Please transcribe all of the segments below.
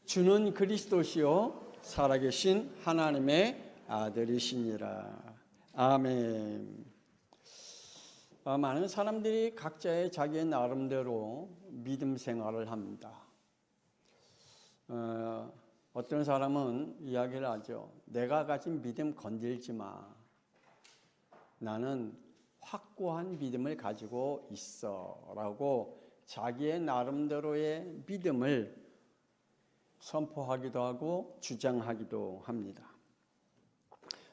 주는 그리스도시요 살아계신 하나님의 아들이시니라. 아멘. 많은 사람들이 각자의 자기의 나름대로 믿음 생활을 합니다. 어떤 사람은 이야기를 하죠. 내가 가진 믿음 건들지 마. 나는 확고한 믿음을 가지고 있어 라고 자기의 나름대로의 믿음을 선포하기도 하고 주장하기도 합니다.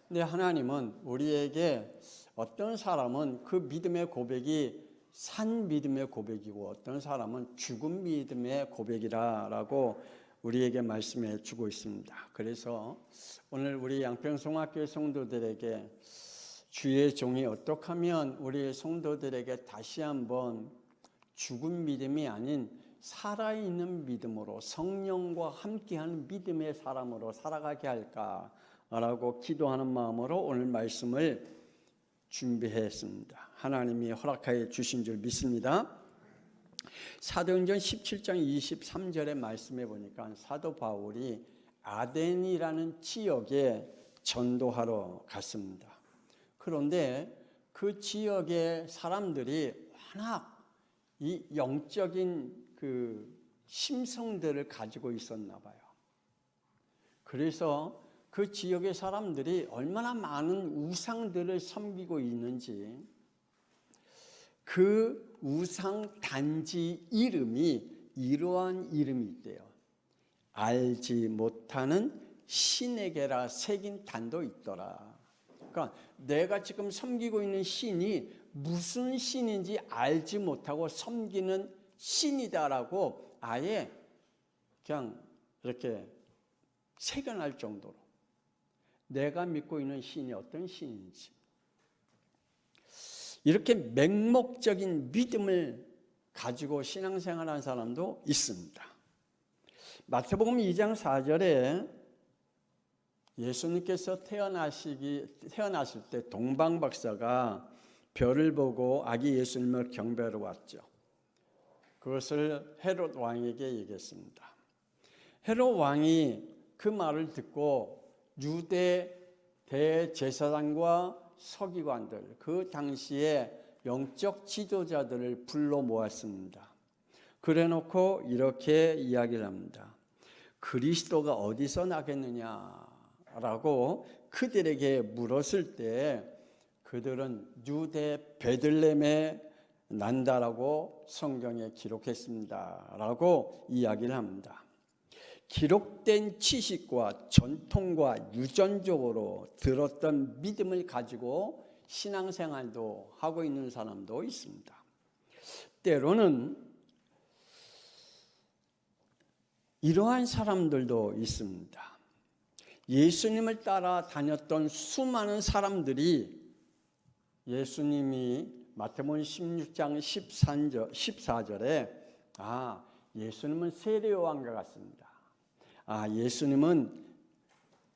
근데 하나님은 우리에게 어떤 사람은 그 믿음의 고백이 산 믿음의 고백이고 어떤 사람은 죽은 믿음의 고백이라고 우리에게 말씀해 주고 있습니다. 그래서 오늘 우리 양평성학교의 성도들에게 주의 종이 어떻게 하면 우리 성도들에게 다시 한번 죽은 믿음이 아닌 살아있는 믿음으로 성령과 함께하는 믿음의 사람으로 살아가게 할까라고 기도하는 마음으로 오늘 말씀을 준비했습니다. 하나님이 허락하여 주신 줄 믿습니다. 사도행전 17장 23절의 말씀에 보니까 사도 바울이 아덴이라는 지역에 전도하러 갔습니다. 그런데 그 지역의 사람들이 워낙 이 영적인 그 심성들을 가지고 있었나 봐요. 그래서 그 지역의 사람들이 얼마나 많은 우상들을 섬기고 있는지 그 우상 단지 이름이 이러한 이름이 있대요. 알지 못하는 신에게라 새긴 단도 있더라. 그러니까 내가 지금 섬기고 있는 신이 무슨 신인지 알지 못하고 섬기는 신이다라고 아예 그냥 이렇게 새겨날 정도로 내가 믿고 있는 신이 어떤 신인지 이렇게 맹목적인 믿음을 가지고 신앙생활하는 사람도 있습니다. 마태복음 2장 4절에 예수님께서 태어나실 때 동방박사가 별을 보고 아기 예수님을 경배하러 왔죠. 그것을 헤롯 왕에게 얘기했습니다. 헤롯 왕이 그 말을 듣고 유대 대제사장과 서기관들, 그 당시에 영적 지도자들을 불러 모았습니다. 그래 놓고 이렇게 이야기를 합니다. 그리스도가 어디서 나겠느냐라고 그들에게 물었을 때 그들은 유대 베들레헴에 난다라고 성경에 기록했습니다 라고 이야기를 합니다. 기록된 지식과 전통과 유전적으로 들었던 믿음을 가지고 신앙생활도 하고 있는 사람도 있습니다. 때로는 이러한 사람들도 있습니다. 예수님을 따라 다녔던 수많은 사람들이 예수님이 마태복음 16장 14절에 예수님은 세례요한과 같습니다. 예수님은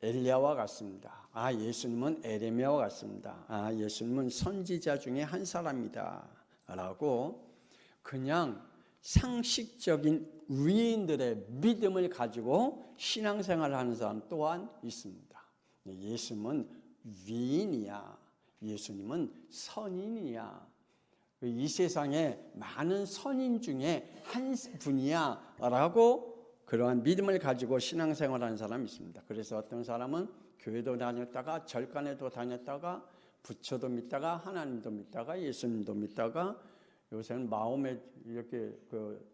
엘리야와 같습니다. 예수님은 에레미야와 같습니다. 예수님은 선지자 중에 한 사람이다 라고 그냥 상식적인 위인들의 믿음을 가지고 신앙생활을 하는 사람 또한 있습니다. 예수님은 위인이야. 예수님은 선인이야. 이 세상에 많은 선인 중에 한 분이야 라고 그러한 믿음을 가지고 신앙생활하는 사람이 있습니다. 그래서 어떤 사람은 교회도 다녔다가 절간에도 다녔다가 부처도 믿다가 하나님도 믿다가 예수님도 믿다가 요새는 마호멧 이렇게 그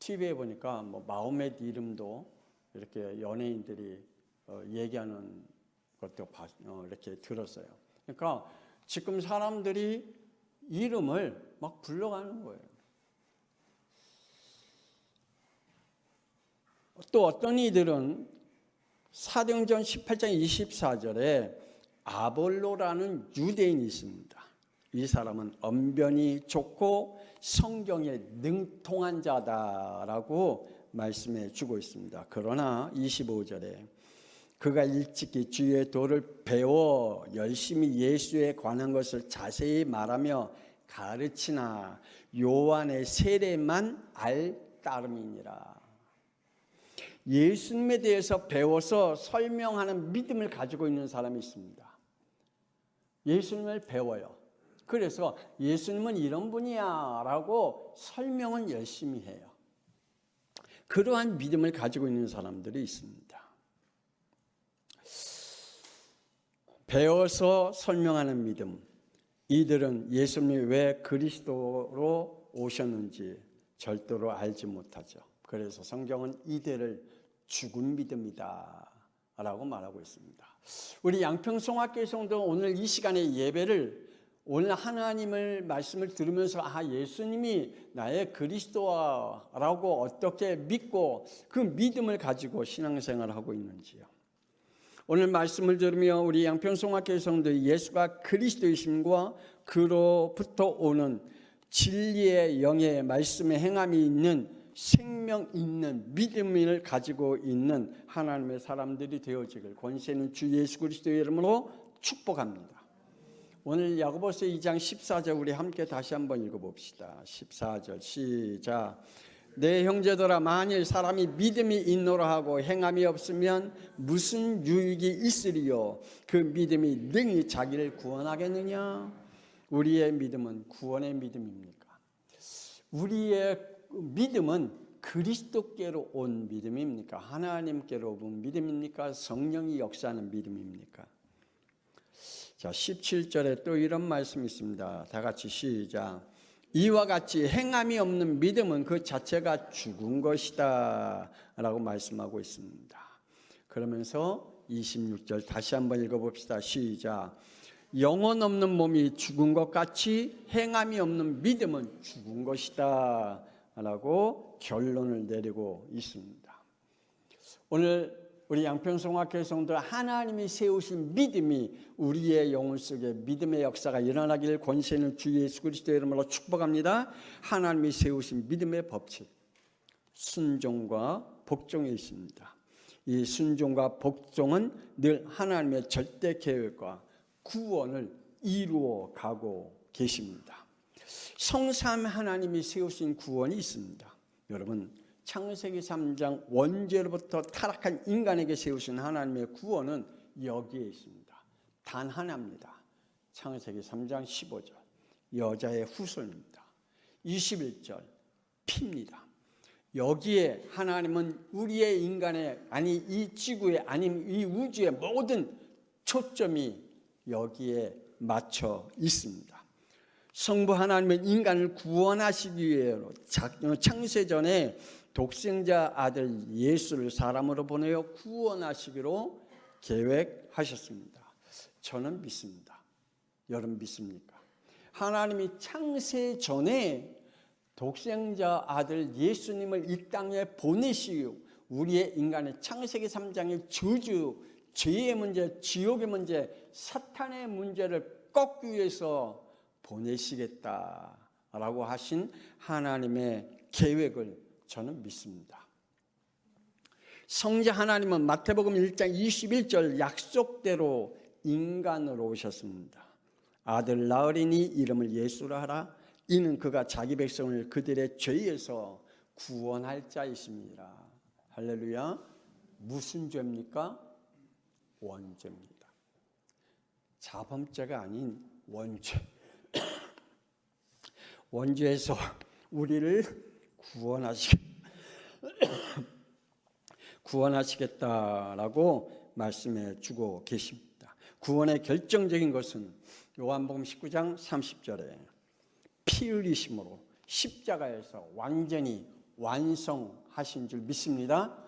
TV에 보니까 뭐 마호멧 이름도 이렇게 연예인들이 얘기하는 것도 이렇게 들었어요. 그러니까 지금 사람들이 이름을 막 불러가는 거예요. 또 어떤 이들은 사도행전 18장 24절에 아볼로라는 유대인이 있습니다. 이 사람은 언변이 좋고 성경에 능통한 자다라고 말씀해 주고 있습니다. 그러나 25절에 그가 일찍이 주의 도를 배워 열심히 예수에 관한 것을 자세히 말하며 가르치나 요한의 세례만 알 따름이니라. 예수님에 대해서 배워서 설명하는 믿음을 가지고 있는 사람이 있습니다. 예수님을 배워요. 그래서 예수님은 이런 분이야 라고 설명은 열심히 해요. 그러한 믿음을 가지고 있는 사람들이 있습니다. 배워서 설명하는 믿음. 이들은 예수님이 왜 그리스도로 오셨는지 절대로 알지 못하죠. 그래서 성경은 이들을 죽은 믿음이다 라고 말하고 있습니다. 우리 양평송학교의 성도 오늘 이 시간의 예배를 오늘 하나님을 말씀을 들으면서 예수님이 나의 그리스도라고 어떻게 믿고 그 믿음을 가지고 신앙생활을 하고 있는지요. 오늘 말씀을 들으며 우리 양평송학교의 성도 예수가 그리스도이심과 그로부터 오는 진리의 영의 말씀의 행함이 있는 생명 있는 믿음을 가지고 있는 하나님의 사람들이 되어지길 권세 있는 주 예수 그리스도의 이름으로 축복합니다. 오늘 야고보서 2장 14절 우리 함께 다시 한번 읽어봅시다. 14절 시작. 내 형제들아 만일 사람이 믿음이 있노라 하고 행함이 없으면 무슨 유익이 있으리요? 그 믿음이 능히 자기를 구원하겠느냐? 우리의 믿음은 구원의 믿음입니까? 우리의 믿음은 그리스도께로 온 믿음입니까? 하나님께로 온 믿음입니까? 성령이 역사하는 믿음입니까? 자, 17절에 또 이런 말씀이 있습니다. 다 같이 시작. 이와 같이 행함이 없는 믿음은 그 자체가 죽은 것이다 라고 말씀하고 있습니다. 그러면서 26절 다시 한번 읽어봅시다. 시작. 영혼 없는 몸이 죽은 것 같이 행함이 없는 믿음은 죽은 것이다 라고 결론을 내리고 있습니다. 오늘 우리 양평송학교의 성도들 하나님이 세우신 믿음이 우리의 영혼 속에 믿음의 역사가 일어나기를 권세 있는 주 예수 그리스도의 이름으로 축복합니다. 하나님이 세우신 믿음의 법칙, 순종과 복종에 있습니다. 이 순종과 복종은 늘 하나님의 절대 계획과 구원을 이루어 가고 계십니다. 성삼 하나님이 세우신 구원이 있습니다. 여러분, 창세기 3장 원죄로부터 타락한 인간에게 세우신 하나님의 구원은 여기에 있습니다. 단 하나입니다. 창세기 3장 15절 여자의 후손입니다. 21절 피입니다. 여기에 하나님은 우리의 인간의 아니 이 지구의 아니면 이 우주의 모든 초점이 여기에 맞춰 있습니다. 성부 하나님은 인간을 구원하시기 위해서 창세전에 독생자 아들 예수를 사람으로 보내어 구원하시기로 계획하셨습니다. 저는 믿습니다. 여러분 믿습니까? 하나님이 창세전에 독생자 아들 예수님을 이 땅에 보내시고 우리의 인간의 창세기 3장의 저주, 죄의 문제, 지옥의 문제, 사탄의 문제를 꺾기 위해서 보내시겠다라고 하신 하나님의 계획을 저는 믿습니다. 성자 하나님은 마태복음 1장 21절 약속대로 인간으로 오셨습니다. 아들 낳으리니 이름을 예수라 하라. 이는 그가 자기 백성을 그들의 죄에서 구원할 자이십니다. 할렐루야. 무슨 죄입니까? 원죄입니다. 자범죄가 아닌 원죄. 원죄에서 우리를 구원하시겠다라고 말씀해 주고 계십니다. 구원의 결정적인 것은 요한복음 19장 30절에 피 흘리심으로 십자가에서 완전히 완성하신 줄 믿습니다.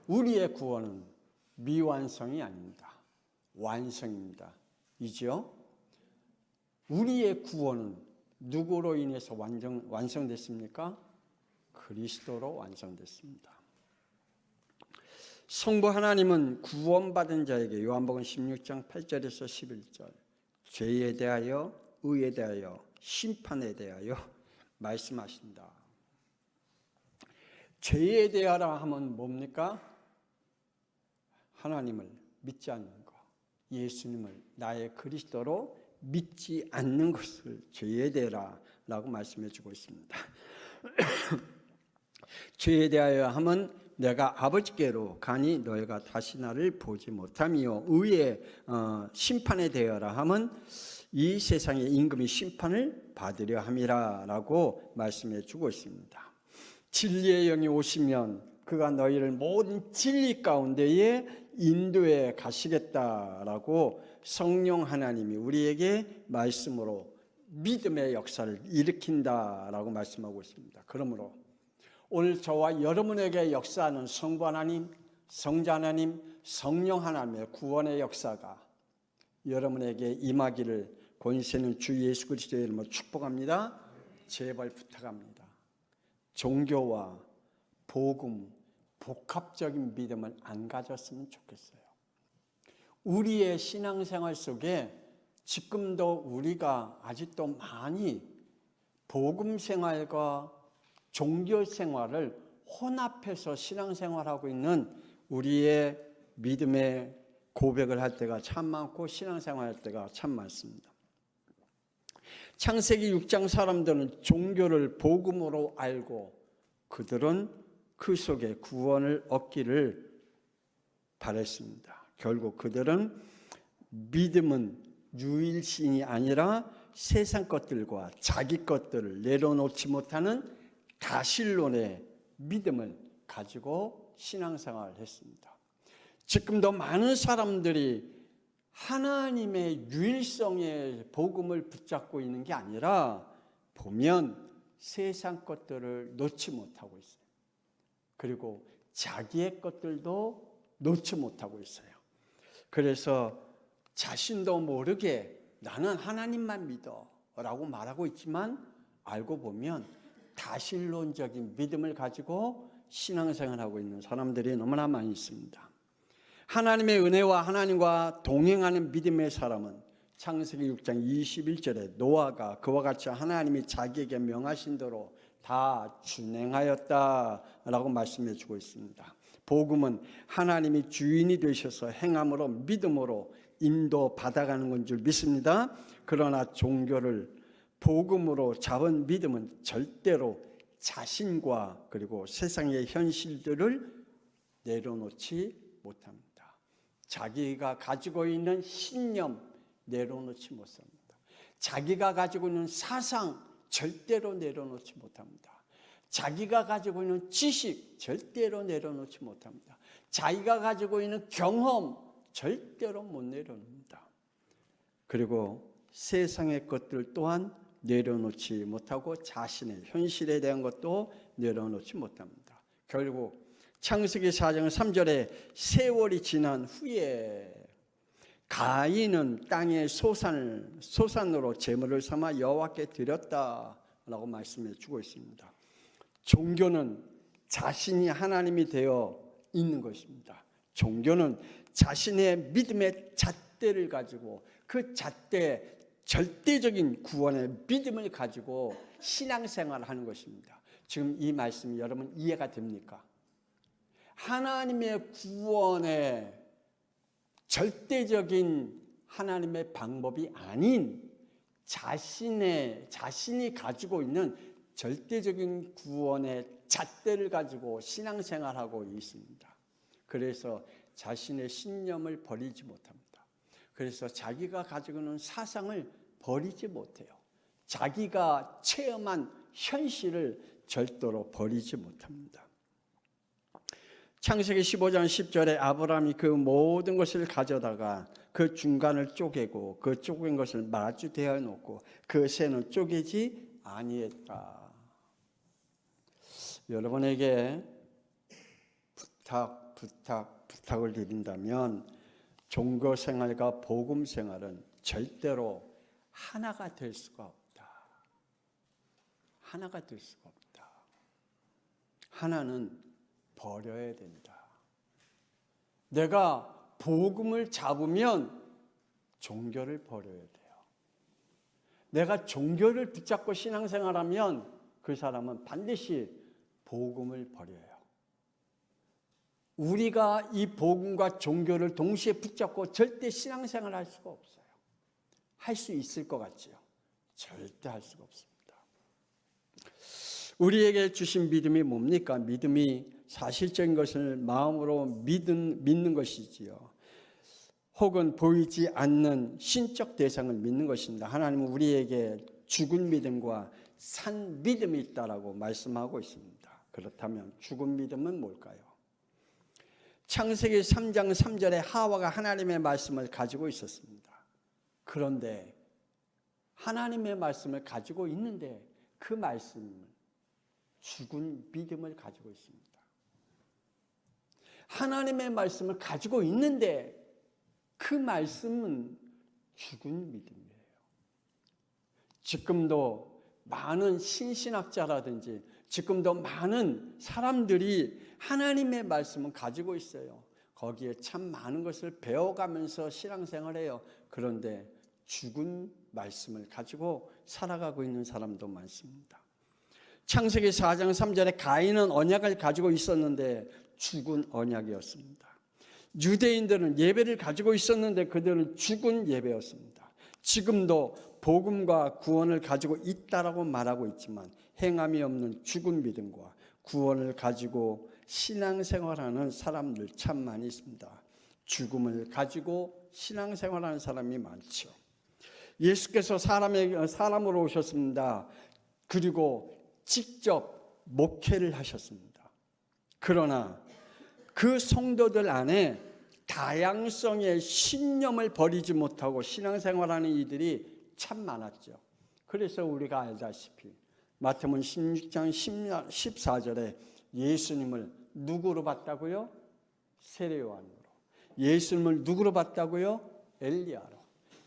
우리의 구원은 미완성이 아닙니다. 완성입니다. 이죠? 우리의 구원은 누구로 인해서 완성됐습니까? 그리스도로 완성됐습니다. 성부 하나님은 구원받은 자에게 요한복음 16장 8절에서 11절 죄에 대하여 의에 대하여 심판에 대하여 말씀하신다. 죄에 대하라 하면 뭡니까? 하나님을 믿지 않는 것, 예수님을 나의 그리스도로 믿지 않는 것을 죄에 대하라라고 말씀해 주고 있습니다. 죄에 대하여 하면 내가 아버지께로 가니 너희가 다시 나를 보지 못하며 의의 심판에 대하라 하면 이 세상의 임금이 심판을 받으려 함이라 라고 말씀해 주고 있습니다. 진리의 영이 오시면 그가 너희를 모든 진리 가운데에 인도해 가시겠다라고 성령 하나님이 우리에게 말씀으로 믿음의 역사를 일으킨다라고 말씀하고 있습니다. 그러므로 오늘 저와 여러분에게 역사하는 성부 하나님, 성자 하나님, 성령 하나님의 구원의 역사가 여러분에게 임하기를 권세 있는 주 예수 그리스도의 이름으로 축복합니다. 제발 부탁합니다. 종교와 복음, 복합적인 믿음을 안 가졌으면 좋겠어요. 우리의 신앙생활 속에 지금도 우리가 아직도 많이 복음 생활과 종교 생활을 혼합해서 신앙생활하고 있는 우리의 믿음의 고백을 할 때가 참 많고 신앙생활할 때가 참 많습니다. 창세기 6장 사람들은 종교를 복음으로 알고 그들은 그 속에 구원을 얻기를 바랬습니다. 결국 그들은 믿음은 유일신이 아니라 세상 것들과 자기 것들을 내려놓지 못하는 다신론의 믿음을 가지고 신앙생활을 했습니다. 지금도 많은 사람들이 하나님의 유일성의 복음을 붙잡고 있는 게 아니라 보면 세상 것들을 놓지 못하고 있어요. 그리고 자기의 것들도 놓지 못하고 있어요. 그래서 자신도 모르게 나는 하나님만 믿어 라고 말하고 있지만 알고 보면 다신론적인 믿음을 가지고 신앙생활하고 있는 사람들이 너무나 많이 있습니다. 하나님의 은혜와 하나님과 동행하는 믿음의 사람은 창세기 6장 21절에 노아가 그와 같이 하나님이 자기에게 명하신 대로 다 준행하였다라고 말씀해 주고 있습니다. 복음은 하나님이 주인이 되셔서 행함으로 믿음으로 인도받아가는 건 줄 믿습니다. 그러나 종교를 복음으로 잡은 믿음은 절대로 자신과 그리고 세상의 현실들을 내려놓지 못합니다. 자기가 가지고 있는 신념 내려놓지 못합니다. 자기가 가지고 있는 사상 절대로 내려놓지 못합니다. 자기가 가지고 있는 지식 절대로 내려놓지 못합니다. 자기가 가지고 있는 경험 절대로 못 내려놓습니다. 그리고 세상의 것들 또한 내려놓지 못하고 자신의 현실에 대한 것도 내려놓지 못합니다. 결국 창세기 4장 3절에 세월이 지난 후에 가인은 땅의 소산으로 제물을 삼아 여호와께 드렸다라고 말씀해 주고 있습니다. 종교는 자신이 하나님이 되어 있는 것입니다. 종교는 자신의 믿음의 잣대를 가지고 그 잣대 절대적인 구원의 믿음을 가지고 신앙생활을 하는 것입니다. 지금 이 말씀이 여러분 이해가 됩니까? 하나님의 구원의 절대적인 하나님의 방법이 아닌 자신이 가지고 있는 절대적인 구원의 잣대를 가지고 신앙생활하고 있습니다. 그래서 자신의 신념을 버리지 못합니다. 그래서 자기가 가지고 있는 사상을 버리지 못해요. 자기가 체험한 현실을 절대로 버리지 못합니다. 창세기 15장 10절에 아브라함이 그 모든 것을 가져다가 그 중간을 쪼개고 그 쪼갠 것을 마주 대어 놓고 그 새는 쪼개지 아니했다. 여러분에게 부탁을 드린다면 종교 생활과 복음 생활은 절대로 하나가 될 수가 없다. 하나가 될 수가 없다. 하나는 버려야 된다. 내가 복음을 잡으면 종교를 버려야 돼요. 내가 종교를 붙잡고 신앙생활하면 그 사람은 반드시 복음을 버려요. 우리가 이 복음과 종교를 동시에 붙잡고 절대 신앙생활을 할 수가 없어요. 할 수 있을 것 같지요? 절대 할 수가 없습니다. 우리에게 주신 믿음이 뭡니까? 믿음이 사실적인 것을 마음으로 믿는 것이지요. 혹은 보이지 않는 신적 대상을 믿는 것입니다. 하나님은 우리에게 죽은 믿음과 산 믿음이 있다라고 말씀하고 있습니다. 그렇다면 죽은 믿음은 뭘까요? 창세기 3장 3절에 하와가 하나님의 말씀을 가지고 있었습니다. 그런데 하나님의 말씀을 가지고 있는데 그 말씀은 죽은 믿음을 가지고 있습니다. 하나님의 말씀을 가지고 있는데 그 말씀은 죽은 믿음이에요. 지금도 많은 신신학자라든지 지금도 많은 사람들이 하나님의 말씀을 가지고 있어요. 거기에 참 많은 것을 배워가면서 신앙생활해요. 그런데 죽은 말씀을 가지고 살아가고 있는 사람도 많습니다. 창세기 4장 3절에 가인은 언약을 가지고 있었는데 죽은 언약이었습니다. 유대인들은 예배를 가지고 있었는데 그들은 죽은 예배였습니다. 지금도 복음과 구원을 가지고 있다라고 말하고 있지만 행함이 없는 죽은 믿음과 구원을 가지고 신앙생활하는 사람들 참 많이 있습니다. 죽음을 가지고 신앙생활하는 사람이 많죠. 예수께서 사람으로 오셨습니다. 그리고 직접 목회를 하셨습니다. 그러나 그 성도들 안에 다양성의 신념을 버리지 못하고 신앙생활하는 이들이 참 많았죠. 그래서 우리가 알다시피 마태복음 16장 14절에 예수님을 누구로 봤다고요? 세례요한으로. 예수님을 누구로 봤다고요? 엘리야로.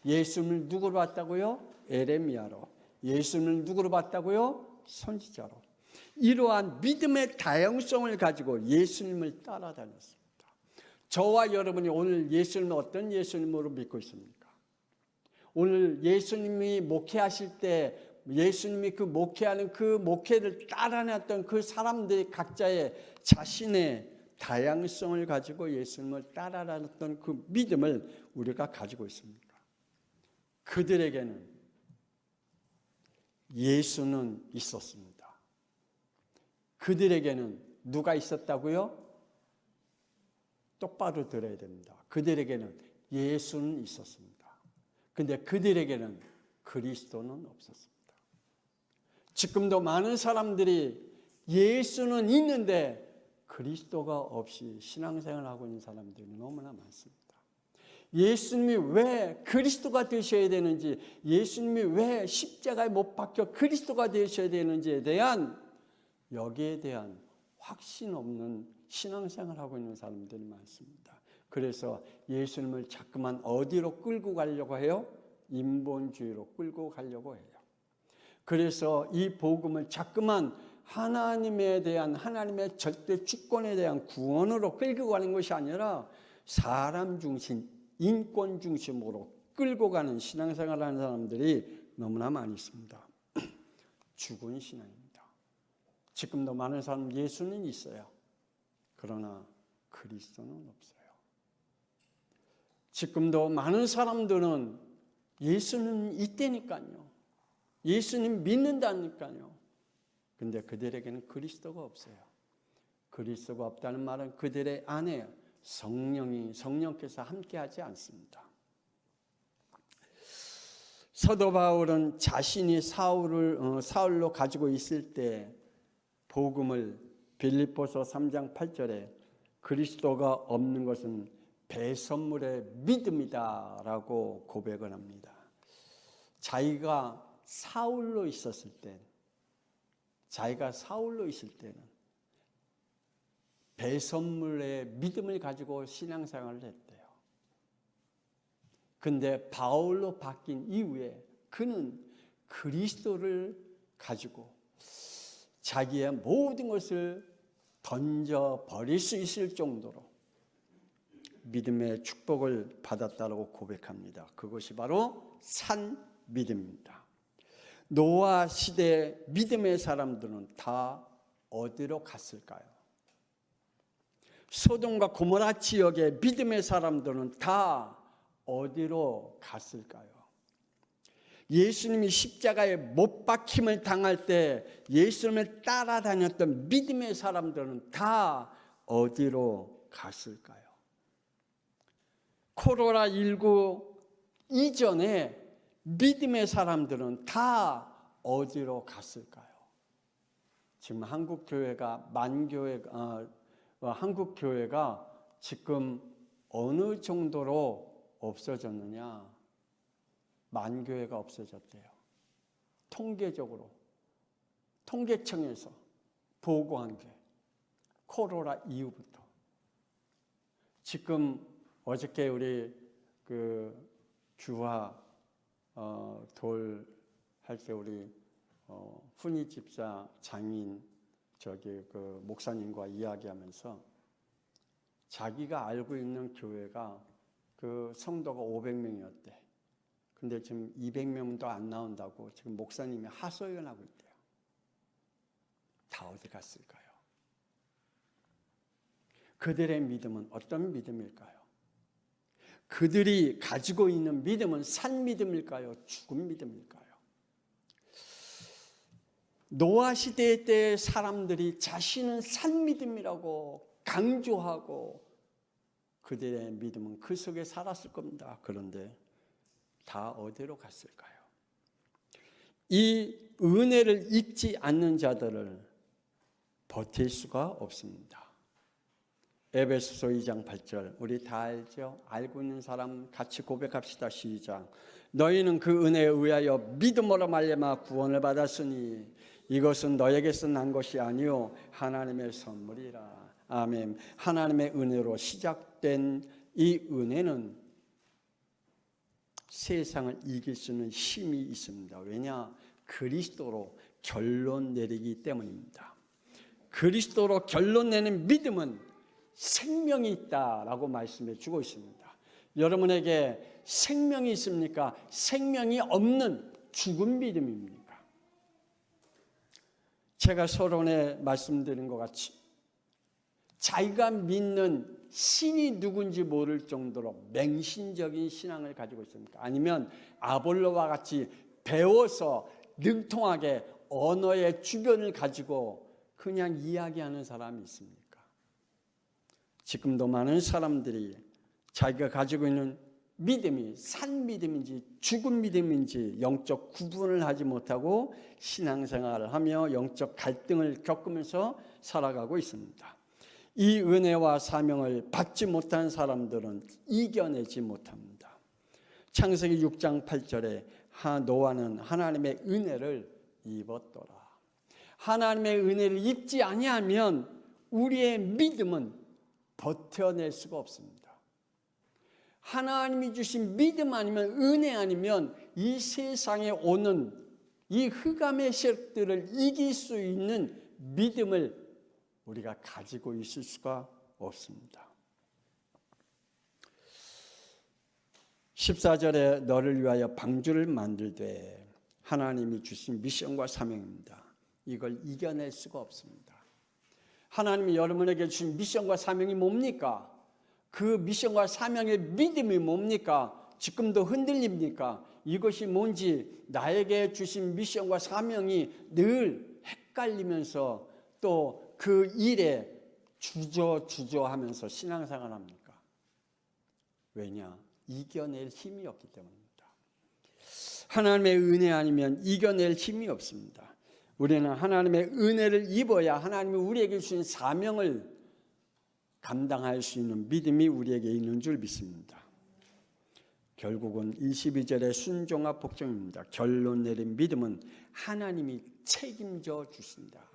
예수님을 누구로 봤다고요? 에레미야로. 예수님을 누구로 봤다고요? 선지자로. 이러한 믿음의 다양성을 가지고 예수님을 따라다녔습니다. 저와 여러분이 오늘 예수님을 어떤 예수님으로 믿고 있습니까? 오늘 예수님이 목회하실 때 예수님이 그 목회하는 그 목회를 따라냈던 그 사람들이 각자의 자신의 다양성을 가지고 예수님을 따라다녔던 그 믿음을 우리가 가지고 있습니까? 그들에게는 예수는 있었습니다. 그들에게는 누가 있었다고요? 똑바로 들어야 됩니다. 그들에게는 예수는 있었습니다. 근데 그들에게는 그리스도는 없었습니다. 지금도 많은 사람들이 예수는 있는데 그리스도가 없이 신앙생활하고 있는 사람들이 너무나 많습니다. 예수님이 왜 그리스도가 되셔야 되는지, 예수님이 왜 십자가에 못 박혀 그리스도가 되셔야 되는지에 대한 여기에 대한 확신 없는 신앙생활하고 있는 사람들이 많습니다. 그래서 예수님을 자꾸만 어디로 끌고 가려고 해요? 인본주의로 끌고 가려고 해요. 그래서 이 복음을 자꾸만 하나님에 대한 하나님의 절대 주권에 대한 구원으로 끌고 가는 것이 아니라 사람 중심, 인권 중심으로 끌고 가는 신앙생활을 하는 사람들이 너무나 많이 있습니다. 죽은 신앙입니다. 지금도 많은 사람 예수는 있어요. 그러나 그리스도는 없어요. 지금도 많은 사람들은 예수는 있다니까요. 예수님 믿는다니까요. 근데 그들에게는 그리스도가 없어요. 그리스도가 없다는 말은 그들의 안에 성령께서 함께하지 않습니다. 사도 바울은 자신이 사울로 가지고 있을 때 복음을 빌립보서 3장 8절에 그리스도가 없는 것은 배설물의 믿음이다라고 고백을 합니다. 자기가 사울로 있을 때는 배설물의 믿음을 가지고 신앙생활을 했대요. 근데 바울로 바뀐 이후에 그는 그리스도를 가지고 자기의 모든 것을 던져버릴 수 있을 정도로 믿음의 축복을 받았다고 고백합니다. 그것이 바로 산 믿음입니다. 노아 시대 믿음의 사람들은 다 어디로 갔을까요? 소돔과 고모라 지역의 믿음의 사람들은 다 어디로 갔을까요? 예수님이 십자가에 못 박힘을 당할 때 예수님을 따라다녔던 믿음의 사람들은 다 어디로 갔을까요? 코로나19 이전에 믿음의 사람들은 다 어디로 갔을까요? 지금 한국교회가 한국교회가 지금 어느 정도로 없어졌느냐? 만교회가 없어졌대요. 통계적으로, 통계청에서 보고한 게 코로나 이후부터. 지금 어저께 우리 그 주화 돌 할 때 우리 훈이 집사 장인 그 목사님과 이야기하면서 자기가 알고 있는 교회가 그 성도가 500명이었대. 근데 지금 200명도 안 나온다고 지금 목사님이 하소연하고 있대요. 다 어디 갔을까요? 그들의 믿음은 어떤 믿음일까요? 그들이 가지고 있는 믿음은 산 믿음일까요? 죽은 믿음일까요? 노아 시대 때 사람들이 자신은 산 믿음이라고 강조하고 그들의 믿음은 그 속에 살았을 겁니다. 그런데 다 어디로 갔을까요? 이 은혜를 잊지 않는 자들을 버틸 수가 없습니다. 에베소서 2장 8절 우리 다 알죠? 알고 있는 사람 같이 고백합시다. 시작. 너희는 그 은혜에 의하여 믿음으로 말미암아 구원을 받았으니 이것은 너에게서 난 것이 아니요 하나님의 선물이라. 아멘. 하나님의 은혜로 시작된 이 은혜는 세상을 이길 수 있는 힘이 있습니다. 왜냐? 그리스도로 결론 내리기 때문입니다. 그리스도로 결론 내는 믿음은 생명이 있다라고 말씀해 주고 있습니다. 여러분에게 생명이 있습니까? 생명이 없는 죽은 믿음입니까? 제가 서론에 말씀드린 것 같이 자기가 믿는 신이 누군지 모를 정도로 맹신적인 신앙을 가지고 있습니까? 아니면 아볼로와 같이 배워서 능통하게 언어의 주변을 가지고 그냥 이야기하는 사람이 있습니까? 지금도 많은 사람들이 자기가 가지고 있는 믿음이 산 믿음인지 죽은 믿음인지 영적 구분을 하지 못하고 신앙생활을 하며 영적 갈등을 겪으면서 살아가고 있습니다. 이 은혜와 사명을 받지 못한 사람들은 이겨내지 못합니다. 창세기 6장 8절에 노아는 하나님의 은혜를 입었더라. 하나님의 은혜를 입지 아니하면 우리의 믿음은 버텨낼 수가 없습니다. 하나님이 주신 믿음 아니면 은혜 아니면 이 세상에 오는 이 흑암의 세력들을 이길 수 있는 믿음을 우리가 가지고 있을 수가 없습니다. 14절에 너를 위하여 방주를 만들되 하나님이 주신 미션과 사명입니다. 이걸 이겨낼 수가 없습니다. 하나님이 여러분에게 주신 미션과 사명이 뭡니까? 그 미션과 사명의 믿음이 뭡니까? 지금도 흔들립니까? 이것이 뭔지 나에게 주신 미션과 사명이 늘 헷갈리면서 또 그 일에 주저하면서 신앙생활 합니까? 왜냐? 이겨낼 힘이 없기 때문입니다. 하나님의 은혜 아니면 이겨낼 힘이 없습니다. 우리는 하나님의 은혜를 입어야 하나님이 우리에게 주신 사명을 감당할 수 있는 믿음이 우리에게 있는 줄 믿습니다. 결국은 22절의 순종과 복종입니다. 결론 내린 믿음은 하나님이 책임져 주신다.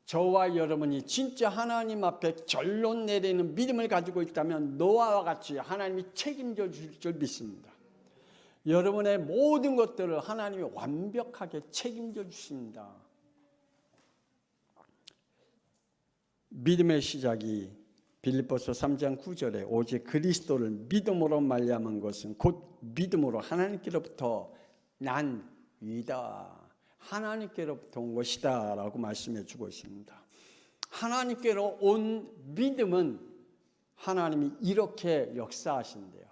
저와 여러분이 진짜 하나님 앞에 결론 내리는 믿음을 가지고 있다면 노아와 같이 하나님이 책임져 주실 줄 믿습니다. 여러분의 모든 것들을 하나님이 완벽하게 책임져 주십니다. 믿음의 시작이 빌립보서 3장 9절에 오직 그리스도를 믿음으로 말미암은 것은 곧 믿음으로 하나님께로부터 난 위다. 하나님께로부터 온 것이다 라고 말씀해 주고 있습니다. 하나님께로 온 믿음은 하나님이 이렇게 역사하신대요.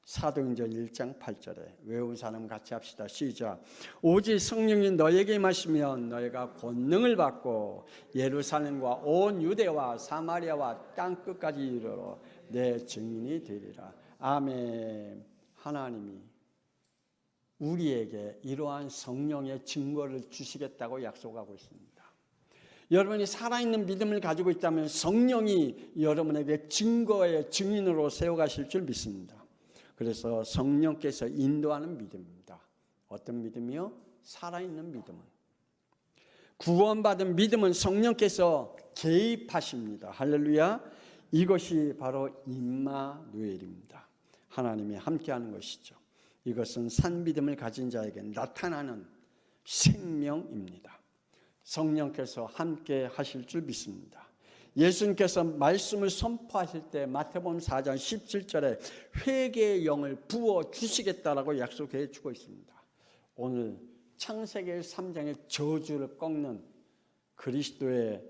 사도행전 1장 8절에 외운 사람 같이 합시다. 시작. 오직 성령이 너에게 임하시면 너희가 권능을 받고 예루살렘과 온 유대와 사마리아와 땅끝까지 이르러 내 증인이 되리라. 아멘. 하나님이 우리에게 이러한 성령의 증거를 주시겠다고 약속하고 있습니다. 여러분이 살아있는 믿음을 가지고 있다면 성령이 여러분에게 증거의 증인으로 세워가실 줄 믿습니다. 그래서 성령께서 인도하는 믿음입니다. 어떤 믿음이요? 살아있는 믿음은. 구원받은 믿음은 성령께서 개입하십니다. 할렐루야. 이것이 바로 임마누엘입니다. 하나님이 함께하는 것이죠. 이것은 산 믿음을 가진 자에게 나타나는 생명입니다. 성령께서 함께 하실 줄 믿습니다. 예수님께서 말씀을 선포하실 때 마태복음 4장 17절에 회개의 영을 부어 주시겠다라고 약속해 주고 있습니다. 오늘 창세기 3장의 저주를 꺾는 그리스도의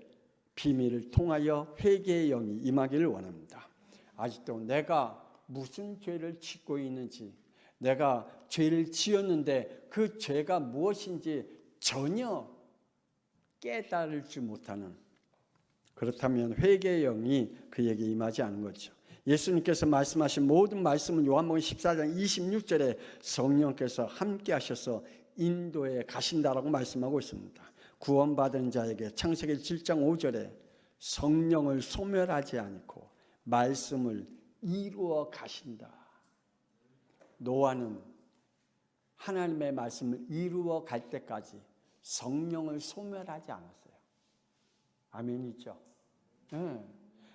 비밀을 통하여 회개의 영이 임하기를 원합니다. 아직도 내가 무슨 죄를 짓고 있는지, 내가 죄를 지었는데 그 죄가 무엇인지 전혀 깨달을지 못하는, 그렇다면 회개의 영이 그에게 임하지 않은 거죠. 예수님께서 말씀하신 모든 말씀은 요한복음 14장 26절에 성령께서 함께 하셔서 인도에 가신다라고 말씀하고 있습니다. 구원받은 자에게 창세기 7장 5절에 성령을 소멸하지 않고 말씀을 이루어 가신다. 노아는 하나님의 말씀을 이루어 갈 때까지 성령을 소멸하지 않았어요. 아멘이죠? 네.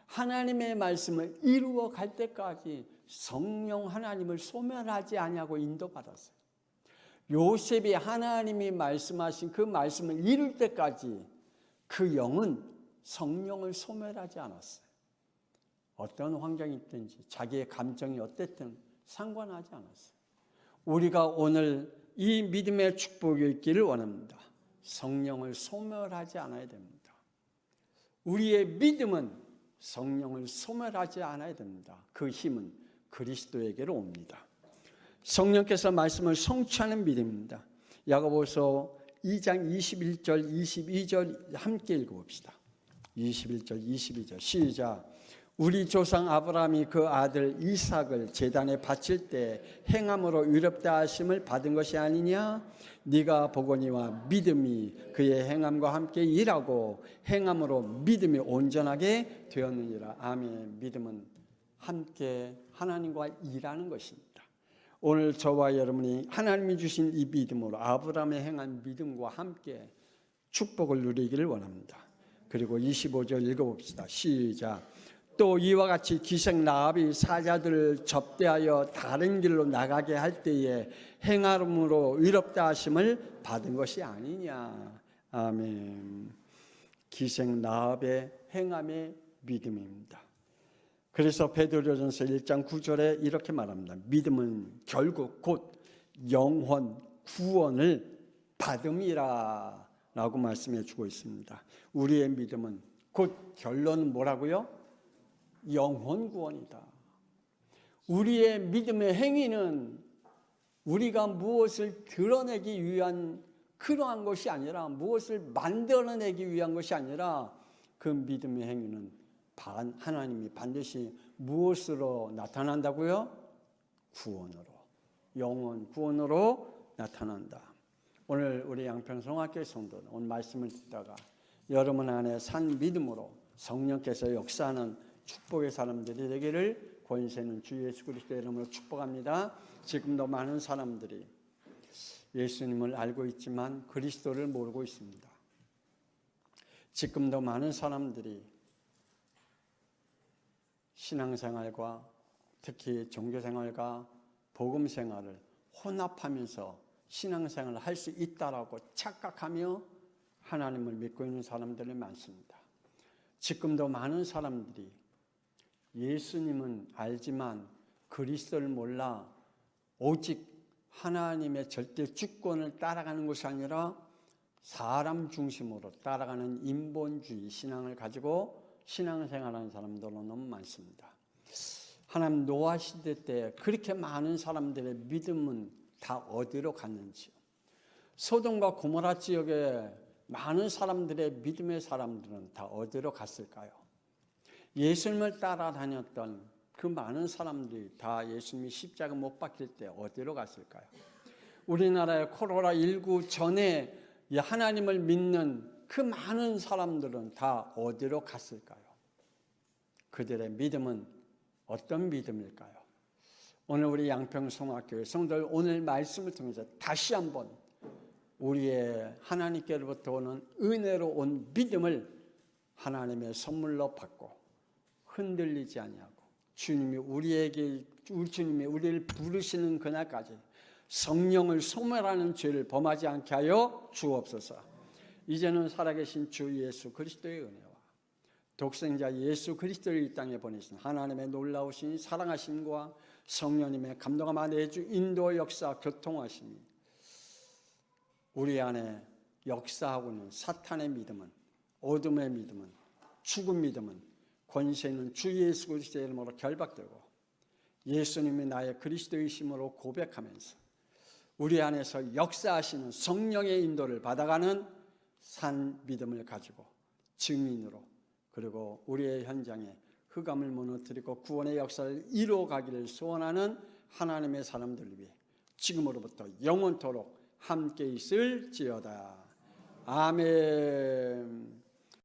하나님의 말씀을 이루어 갈 때까지 성령 하나님을 소멸하지 아니하고 인도받았어요. 요셉이 하나님이 말씀하신 그 말씀을 이룰 때까지 그 영은 성령을 소멸하지 않았어요. 어떤 환경이 있든지 자기의 감정이 어땠든 상관하지 않았어요. 우리가 오늘 이 믿음의 축복이 있기를 원합니다. 성령을 소멸하지 않아야 됩니다. 우리의 믿음은 성령을 소멸하지 않아야 됩니다. 그 힘은 그리스도에게로 옵니다. 성령께서 말씀을 성취하는 믿음입니다. 야고보서 2장 21절 22절 함께 읽어봅시다. 21절 22절 시작. 우리 조상 아브라함이 그 아들 이삭을 제단에 바칠 때 행함으로 의롭다 하심을 받은 것이 아니냐? 네가 보거니와 믿음이 그의 행함과 함께 일하고 행함으로 믿음이 온전하게 되었느니라. 아멘. 믿음은 함께 하나님과 일하는 것입니다. 오늘 저와 여러분이 하나님이 주신 이 믿음으로 아브라함의 행한 믿음과 함께 축복을 누리기를 원합니다. 그리고 25절 읽어봅시다. 시작. 또 이와 같이 기생 라합이 사자들을 접대하여 다른 길로 나가게 할 때에 행함으로 의롭다 하심을 받은 것이 아니냐. 아멘. 기생 라합의 행함의 믿음입니다. 그래서 베드로전서 1장 9절에 이렇게 말합니다. 믿음은 결국 곧 영혼 구원을 받음이라 라고 말씀해 주고 있습니다. 우리의 믿음은 곧 결론은 뭐라고요? 영혼 구원이다. 우리의 믿음의 행위는 우리가 무엇을 드러내기 위한 그러한 것이 아니라, 무엇을 만들어내기 위한 것이 아니라, 그 믿음의 행위는 하나님이 반드시 무엇으로 나타난다고요? 구원으로, 영혼 구원으로 나타난다. 오늘 우리 양평성학교의 성도는 오늘 말씀을 듣다가 여러분 안에 산 믿음으로 성령께서 역사하는 축복의 사람들이 되기를 권세 있는 주 예수 그리스도의 이름으로 축복합니다. 지금도 많은 사람들이 예수님을 알고 있지만 그리스도를 모르고 있습니다. 지금도 많은 사람들이 신앙생활과 특히 종교생활과 복음생활을 혼합하면서 신앙생활을 할 수 있다라고 착각하며 하나님을 믿고 있는 사람들이 많습니다. 지금도 많은 사람들이 예수님은 알지만 그리스도를 몰라 오직 하나님의 절대 주권을 따라가는 것이 아니라 사람 중심으로 따라가는 인본주의 신앙을 가지고 신앙생활하는 사람들은 너무 많습니다. 하나님 노아 시대 때 그렇게 많은 사람들의 믿음은 다 어디로 갔는지요? 소돔과 고모라 지역에 많은 사람들의 믿음의 사람들은 다 어디로 갔을까요? 예수님을 따라다녔던 그 많은 사람들이 다 예수님이 십자가 못 박힐 때 어디로 갔을까요? 우리나라의 코로나19 전에 하나님을 믿는 그 많은 사람들은 다 어디로 갔을까요? 그들의 믿음은 어떤 믿음일까요? 오늘 우리 양평성학교의 성도들 오늘 말씀을 통해서 다시 한번 우리의 하나님께로부터 오는 은혜로 온 믿음을 하나님의 선물로 받고 흔들리지 아니하고 주님이 우리를 부르시는 그날까지 성령을 소멸하는 죄를 범하지 않게 하여 주옵소서. 이제는 살아계신 주 예수 그리스도의 은혜와 독생자 예수 그리스도를 이 땅에 보내신 하나님의 놀라우신 사랑하심과 성령님의 감동함과 내주 인도 역사 교통하심이 우리 안에 역사하고 있는 사탄의 믿음은, 어둠의 믿음은, 죽은 믿음은 권세 있는 주 예수 그리스도의 이름으로 결박되고 예수님이 나의 그리스도이심으로 고백하면서 우리 안에서 역사하시는 성령의 인도를 받아가는 산 믿음을 가지고 증인으로 그리고 우리의 현장에 흑암을 무너뜨리고 구원의 역사를 이루어가기를 소원하는 하나님의 사람들을 위해 지금으로부터 영원토록 함께 있을지어다. 아멘.